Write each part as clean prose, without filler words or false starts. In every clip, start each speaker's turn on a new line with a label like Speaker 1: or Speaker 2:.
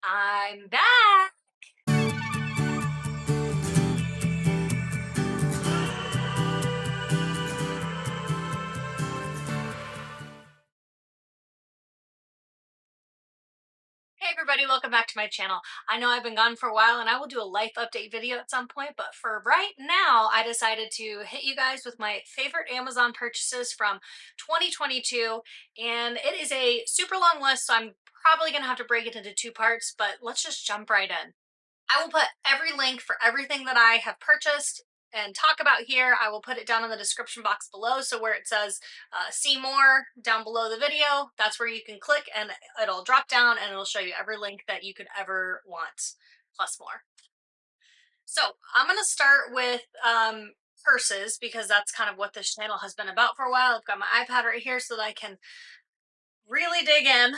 Speaker 1: I'm back. Hey everybody, welcome back to my channel. I know I've been gone for a while and I will do a life update video at some point, but for right now, I decided to hit you guys with my favorite Amazon purchases from 2022. And it is a super long list, so I'm probably gonna have to break it into two parts, but let's just jump right in. I will put every link for everything that I have purchased and talk about here. I will put it down in the description box below. So where it says see more down below the video, that's where you can click and it'll drop down and it'll show you every link that you could ever want, plus more. So I'm going to start with purses because that's kind of what this channel has been about for a while. I've got my iPad right here so that I can really dig in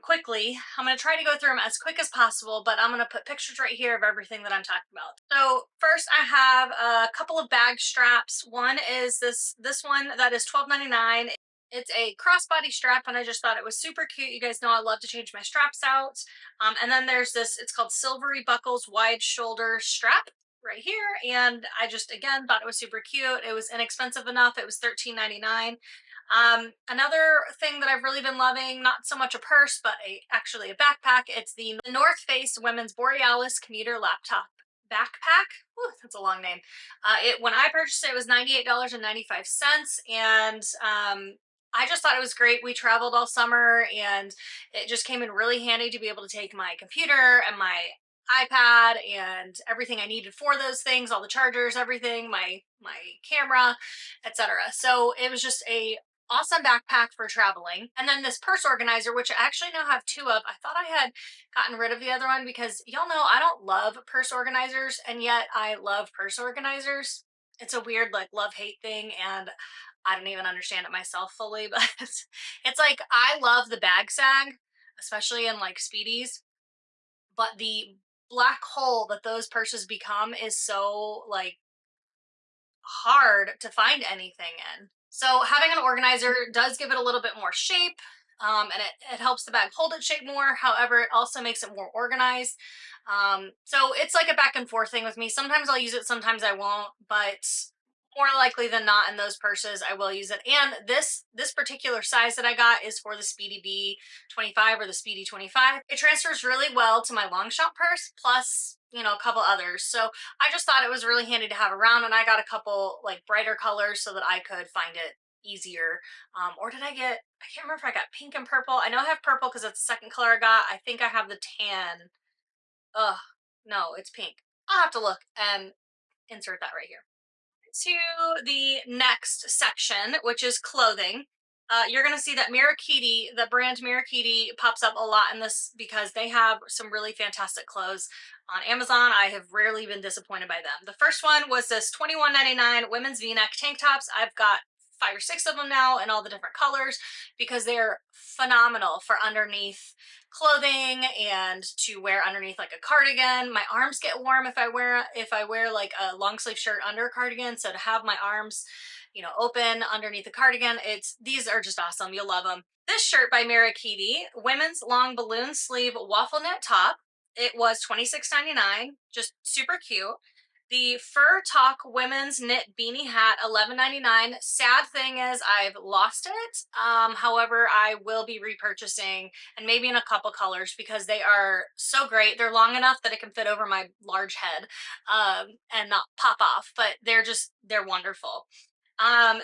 Speaker 1: quickly. I'm going to try to go through them as quick as possible, but I'm going to put pictures right here of everything that I'm talking about. So first I have a couple of bag straps. One is this one that is $12.99. It's a crossbody strap and I just thought it was super cute. You guys know I love to change my straps out. And then there's this, it's called Silvery Buckles Wide Shoulder Strap right here. And I just, again, thought it was super cute. It was inexpensive enough. It was $13.99. Another thing that I've really been loving, not so much a purse, but actually a backpack. It's the North Face Women's Borealis Commuter Laptop Backpack. Ooh, that's a long name. When I purchased it, it was $98.95, and I just thought it was great. We traveled all summer, and it just came in really handy to be able to take my computer and my iPad and everything I needed for those things, all the chargers, everything, my camera, etc. So it was just a awesome backpack for traveling. And then this purse organizer, which I actually now have two of. I thought I had gotten rid of the other one because y'all know I don't love purse organizers, and yet I love purse organizers. It's a weird like love-hate thing, and I don't even understand it myself fully, but it's like I love the bag sag, especially in like Speedies, but the black hole that those purses become is so like hard to find anything in. So having an organizer does give it a little bit more shape, and it helps the bag hold its shape more. However, it also makes it more organized. So it's like a back and forth thing with me. Sometimes I'll use it, sometimes I won't, but more likely than not in those purses I will use it. And this particular size that I got is for the Speedy B 25 or the Speedy 25. It transfers really well to my long shot purse, plus a couple others. So I just thought it was really handy to have around, and I got a couple like brighter colors so that I could find it easier. Or did I can't remember if I got pink and purple. I know I have purple because it's the second color I got. I think I have the tan. Ugh, no, it's pink. I'll have to look and insert that right here. To the next section, which is clothing. You're going to see that the brand Mirakiti pops up a lot in this because they have some really fantastic clothes on Amazon. I have rarely been disappointed by them. The first one was this $21.99 women's V-neck tank tops. I've got 5 or 6 of them now in all the different colors because they're phenomenal for underneath clothing and to wear underneath like a cardigan. My arms get warm if I wear like a long sleeve shirt under a cardigan. So to have my arms, open underneath the cardigan, these are just awesome. You'll love them. This shirt by Mirakiti, women's long balloon sleeve waffle knit top. It was $26.99, just super cute. The Fur Talk women's knit beanie hat, $11.99. Sad thing is I've lost it. However, I will be repurchasing, and maybe in a couple colors, because they are so great. They're long enough that it can fit over my large head and not pop off, but they're wonderful.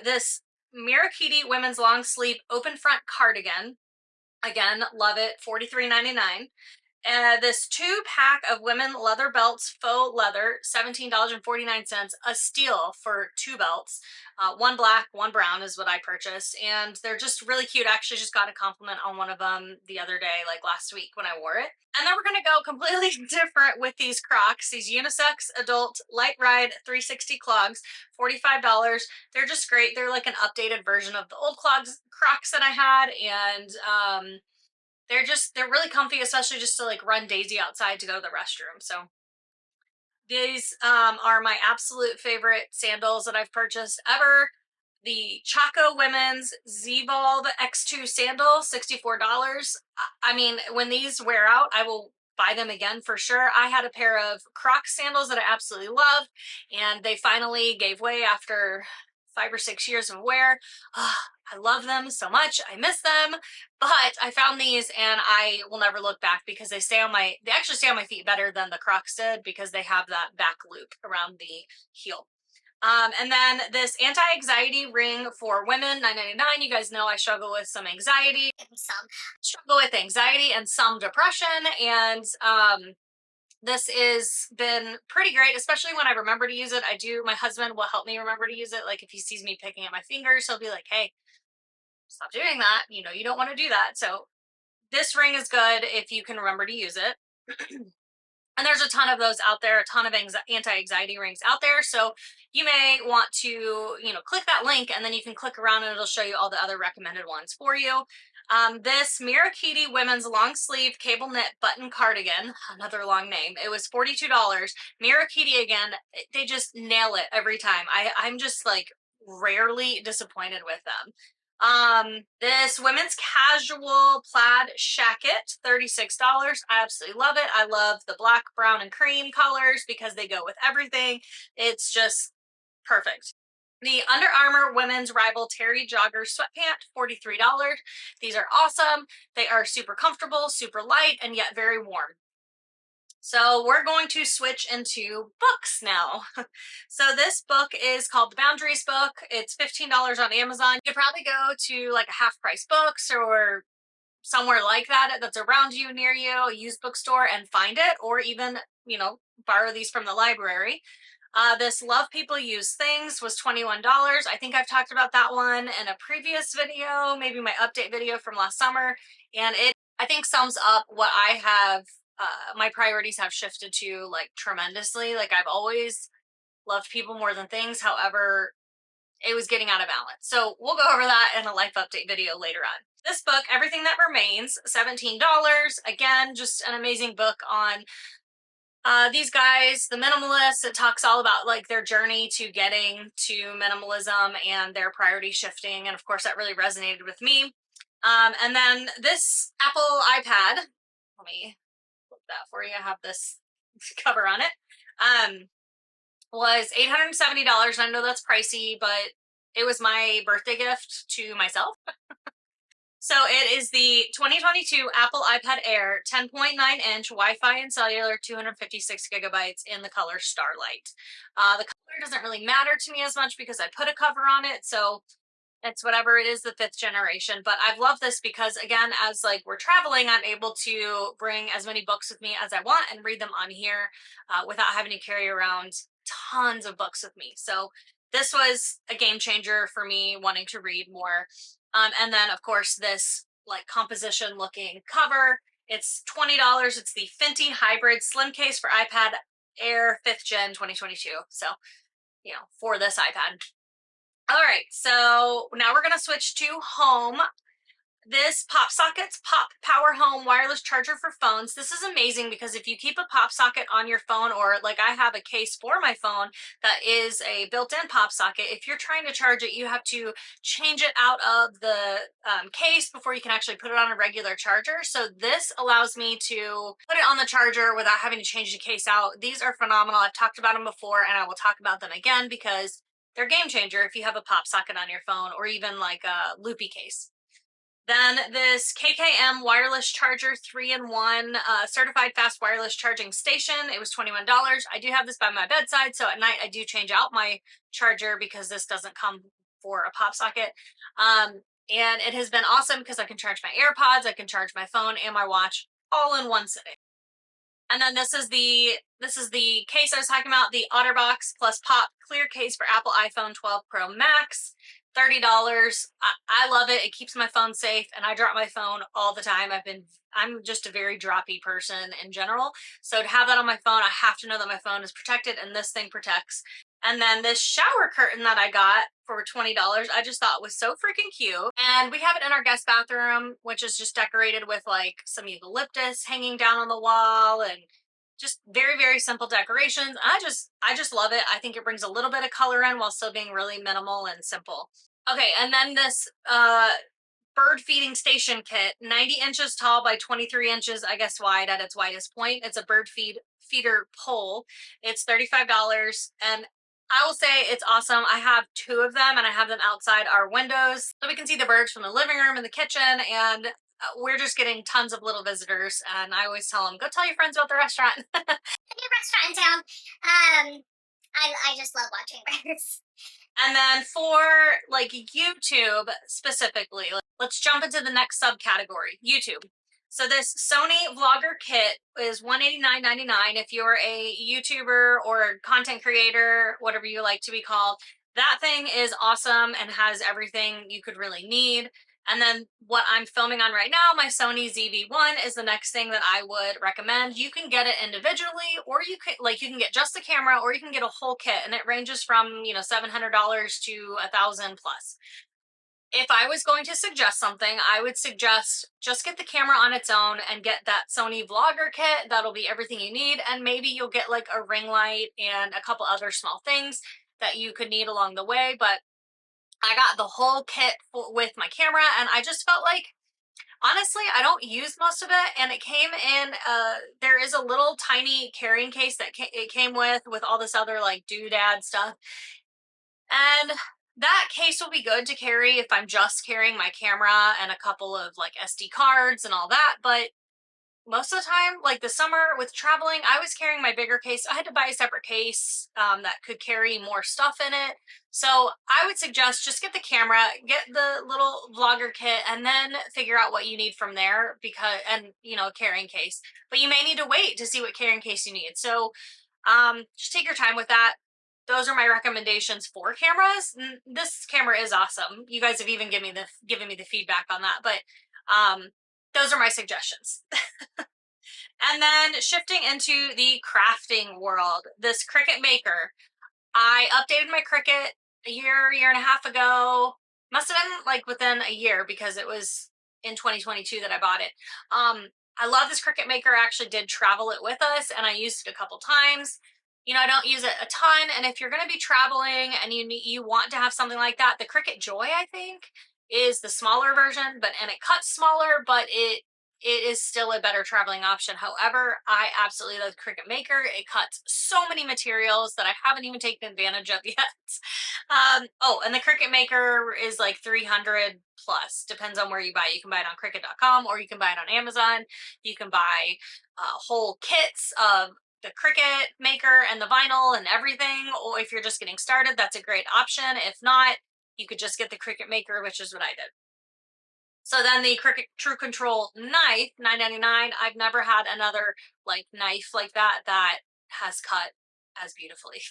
Speaker 1: This Mirakiti women's long sleeve open front cardigan, again, love it, $43.99. This 2-pack of women leather belts, faux leather, $17.49, a steal for 2 belts. One black, one brown is what I purchased, and they're just really cute. I actually just got a compliment on one of them the other day, like last week when I wore it. And then we're gonna go completely different with these Crocs, these unisex adult light ride 360 clogs, $45. They're just great. They're like an updated version of the old Crocs that I had, and they're really comfy, especially just to like run Daisy outside to go to the restroom. So these are my absolute favorite sandals that I've purchased ever. The Chaco Women's Z-Bulb X2 sandal, $64. I mean, when these wear out, I will buy them again for sure. I had a pair of Crocs sandals that I absolutely loved, and they finally gave way after 5 or 6 years of wear. I love them so much. I miss them, but I found these and I will never look back because they actually stay on my feet better than the Crocs did because they have that back loop around the heel. And then this anti-anxiety ring for women, $9.99. You guys know I struggle with some anxiety, and some depression, and this has been pretty great, especially when I remember to use it. My husband will help me remember to use it. Like if he sees me picking at my fingers, he'll be like, hey, stop doing that. You know, you don't want to do that. So this ring is good if you can remember to use it. And there's a ton of those out there, a ton of anti-anxiety rings out there. So you may want to, click that link and then you can click around and it'll show you all the other recommended ones for you. This Mirakiti women's long sleeve cable knit button cardigan, another long name. It was $42. Mirakiti again, they just nail it every time. I'm just like rarely disappointed with them. This women's casual plaid shacket, $36. I absolutely love it. I love the black, brown, and cream colors because they go with everything. It's just perfect. The Under Armour women's rival Terry jogger sweatpant, $43. These are awesome. They are super comfortable, super light, and yet very warm. So we're going to switch into books now. So this book is called The Boundaries Book. It's $15 on Amazon. You could probably go to like a Half Price Books or somewhere like that that's around you, near you, a used bookstore, and find it, or even, borrow these from the library. This Love People Use Things was $21. I think I've talked about that one in a previous video, maybe my update video from last summer, and it, I think, sums up what I have, my priorities have shifted to like tremendously. Like I've always loved people more than things. However, it was getting out of balance. So we'll go over that in a life update video later on. This book, Everything That Remains, $17. Again, just an amazing book on these guys, the minimalists. It talks all about like their journey to getting to minimalism and their priority shifting. And of course, that really resonated with me. And then this Apple iPad, let me flip that for you. I have this cover on it. Was $870. I know that's pricey, but it was my birthday gift to myself. So it is the 2022 Apple iPad Air 10.9-inch Wi-Fi and cellular, 256 gigabytes in the color Starlight. The color doesn't really matter to me as much because I put a cover on it, so it's whatever it is, the 5th generation. But I've loved this because, again, as like we're traveling, I'm able to bring as many books with me as I want and read them on here without having to carry around tons of books with me. So this was a game changer for me wanting to read more. And then, of course, this like composition looking cover. It's $20. It's the Fenty Hybrid Slim Case for iPad Air 5th Gen 2022. So, for this iPad. All right, so now we're going to switch to home. This Pop Sockets Pop Power Home wireless charger for phones. This is amazing because if you keep a pop socket on your phone, or like I have a case for my phone that is a built-in pop socket, if you're trying to charge it, you have to change it out of the case before you can actually put it on a regular charger. So this allows me to put it on the charger without having to change the case out. These are phenomenal. I've talked about them before and I will talk about them again because they're a game changer if you have a pop socket on your phone or even like a loopy case. Then this KKM wireless charger 3-in-1 certified fast wireless charging station. It was $21. I do have this by my bedside, so at night I do change out my charger because this doesn't come for a pop socket. And it has been awesome because I can charge my AirPods, I can charge my phone and my watch all in one sitting. And then this is the case I was talking about, the OtterBox Plus Pop clear case for Apple iPhone 12 Pro Max. $30. I love it. It keeps my phone safe, and I drop my phone all the time. I'm just a very droppy person in general. So to have that on my phone, I have to know that my phone is protected, and this thing protects. And then this shower curtain that I got for $20, I just thought was so freaking cute. And we have it in our guest bathroom, which is just decorated with like some eucalyptus hanging down on the wall and just very, very simple decorations. I just love it. I think it brings a little bit of color in while still being really minimal and simple. Okay, and then this bird feeding station kit, 90 inches tall by 23 inches, I guess, wide at its widest point. It's a feeder pole. It's $35, and I will say it's awesome. I have two of them, and I have them outside our windows so we can see the birds from the living room and the kitchen, and we're just getting tons of little visitors. And I always tell them, go tell your friends about the restaurant.
Speaker 2: The new restaurant in town. I just love watching birds.
Speaker 1: And then for like YouTube specifically, let's jump into the next subcategory, YouTube. So this Sony Vlogger kit is $189.99 if you're a YouTuber or content creator, whatever you like to be called. That thing is awesome and has everything you could really need. And then what I'm filming on right now, my Sony ZV-1, is the next thing that I would recommend. You can get it individually, or you can get just the camera, or you can get a whole kit, and it ranges from, $700 to $1,000 plus. If I was going to suggest something, I would suggest just get the camera on its own and get that Sony Vlogger kit. That'll be everything you need, and maybe you'll get like a ring light and a couple other small things that you could need along the way. But I got the whole kit with my camera, and I just felt like, honestly, I don't use most of it, and it came in, there is a little tiny carrying case that it came with all this other like doodad stuff, and that case will be good to carry if I'm just carrying my camera and a couple of like SD cards and all that. But most of the time, like the summer with traveling, I was carrying my bigger case. I had to buy a separate case that could carry more stuff in it. So I would suggest just get the camera, get the little vlogger kit, and then figure out what you need from there, and carrying case. But you may need to wait to see what carrying case you need. So just take your time with that. Those are my recommendations for cameras. This camera is awesome. You guys have even given me the feedback on that, but those are my suggestions. And then shifting into the crafting world, this Cricut Maker. I updated my Cricut a year and a half ago. Must have been like within a year because it was in 2022 that I bought it. I love this Cricut Maker. I actually did travel it with us, and I used it a couple times. I don't use it a ton, and if you're going to be traveling and you want to have something like that, the Cricut Joy, I think, is the smaller version, and it cuts smaller, but it is still a better traveling option. However, I absolutely love the Cricut Maker. It cuts so many materials that I haven't even taken advantage of yet. Oh, and the Cricut Maker is like 300 plus, depends on where you buy it. You can buy it on Cricut.com, or you can buy it on Amazon. You can buy whole kits of the Cricut Maker and the vinyl and everything, or if you're just getting started, that's a great option. If not, you could just get the Cricut Maker, which is what I did. So then the Cricut True Control knife, $9.99. I've never had another like knife like that has cut as beautifully.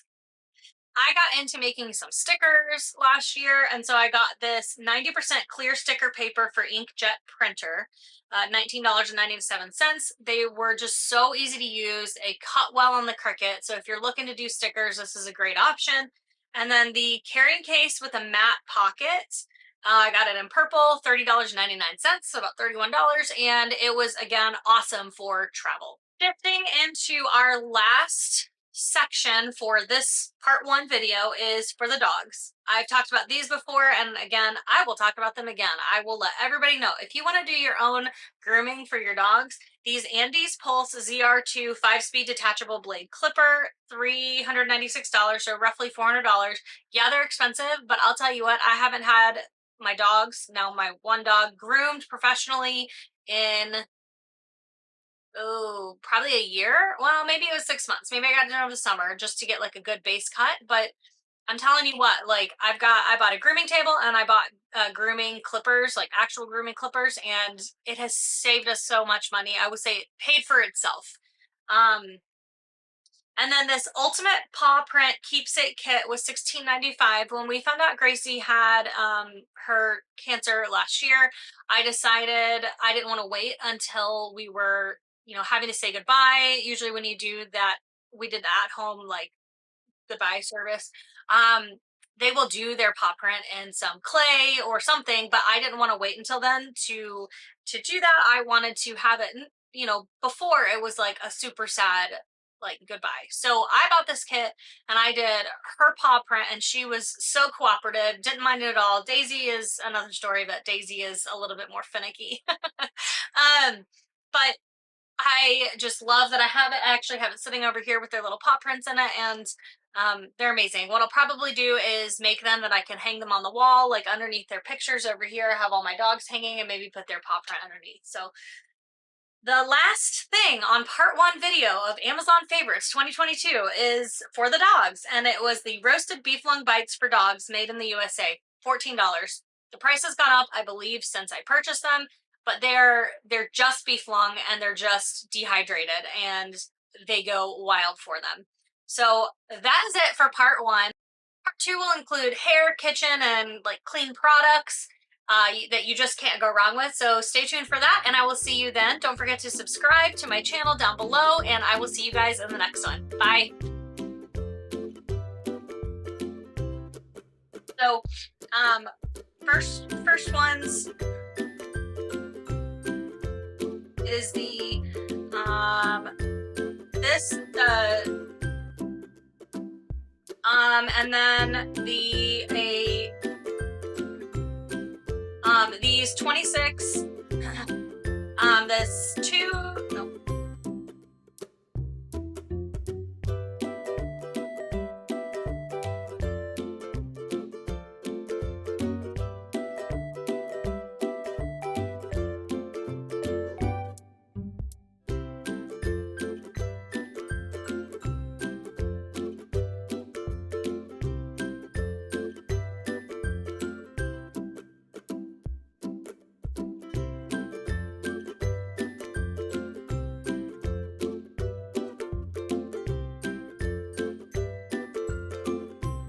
Speaker 1: I got into making some stickers last year, and so I got this 90% clear sticker paper for inkjet printer, $19.97. They were just so easy to use. They cut well on the Cricut, so if you're looking to do stickers, this is a great option. And then the carrying case with a matte pocket, I got it in purple, $30.99, so about $31, and it was, again, awesome for travel. Shifting into our last section for this part 1 video is for the dogs. I've talked about these before, and again, I will talk about them again. I will let everybody know. If you want to do your own grooming for your dogs, these Andes Pulse ZR2 5-speed detachable blade clipper, $396, so roughly $400. Yeah, they're expensive, but I'll tell you what, I haven't had my dogs, now my one dog, groomed professionally in probably a year. Well, maybe it was 6 months. Maybe I got it over the summer just to get like a good base cut. But I'm telling you what, like I bought a grooming table, and I bought grooming clippers, like actual grooming clippers, and it has saved us so much money. I would say it paid for itself. And then this Ultimate Paw Print Keepsake Kit was $16.95. When we found out Gracie had her cancer last year, I decided I didn't want to wait until we were, having to say goodbye. Usually when you do that, we did the at-home, like, goodbye service. They will do their paw print in some clay or something, but I didn't want to wait until then to do that. I wanted to have it, before it was like a super sad like goodbye. So I bought this kit and I did her paw print, and she was so cooperative, didn't mind it at all. Daisy is another story, but Daisy is a little bit more finicky. But I just love that I have it. I actually have it sitting over here with their little paw prints in it, and they're amazing. What I'll probably do is make them that I can hang them on the wall, like underneath their pictures over here. I have all my dogs hanging, and maybe put their paw print underneath. So the last thing on part one video of Amazon Favorites 2022 is for the dogs, and it was the roasted beef lung bites for dogs made in the USA, $14. The price has gone up, I believe, since I purchased them, but they're just beef lung and they're just dehydrated, and they go wild for them. So that is it for part one. Part two will include hair, kitchen, and like clean products that you just can't go wrong with. So stay tuned for that, and I will see you then. Don't forget to subscribe to my channel down below, and I will see you guys in the next one. Bye. So, first ones is the this and then these 26 this 2